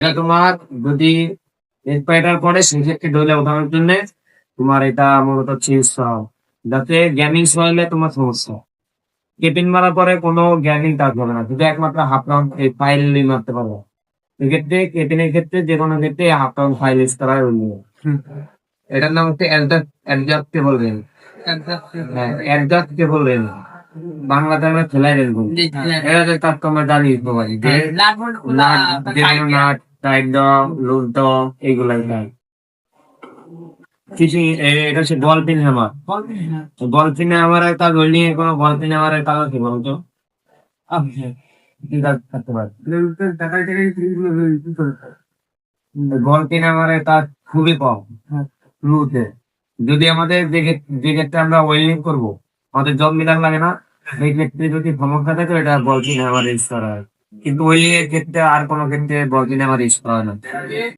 এটা তোমার যদি এক্সপায়ার পরে সেক্ষেত্রে ডলে ওঠানোর জন্য তোমার এটা মূলত হচ্ছে ইউজ করা হয়। যাতে গেমিং হলে তোমার সমস্যা কেপিন মারার পরে কোনো গ্যামিং কাজ হবে না, শুধু একমাত্র হাফ রাউন্ড ফাইল মারতে পারবো। এক্ষেত্রে কেপিনের ক্ষেত্রে যে কোনো ক্ষেত্রে হাফ রাউন্ড ফাইল ইউজ করা হয়। এটার নাম হচ্ছে অ্যাডজাস্টেবল রেঞ্জ। হ্যাঁ, অ্যাডজাস্টেবল রেঞ্জ বাংলাতে আমরা ফেলাই রেঞ্জ বলি। এটা যে কাস্টমার জানি প্রোভাইড যে নাট যে কোনো নাট টাইট দাও লুজ দাও এইগুলাই দেয়। কিছু এটা হচ্ছে বল পিন হ্যামার। বল পিন হ্যামারের কাজ হোল্ডিং এর কোনো বল পিন হ্যামারের কাজ কি বলতো? কি কাজ করতে পারে? বল পিন হ্যামারের কাজ খুবই কম শুরুতে। যদি আমাদের যে ক্ষেত্রে আমরা ওয়েল্ডিং করবো আমাদের জব মিলার লাগে না, সেই ক্ষেত্রে যদি সমস্যা থাকে এটা বল পিন হ্যামার ইউজ করা হয়। কিন্তু ওয়েল্ডিং এর ক্ষেত্রে আর কোনো ক্ষেত্রে বল পিন হ্যামার ইউজ করা হয় না।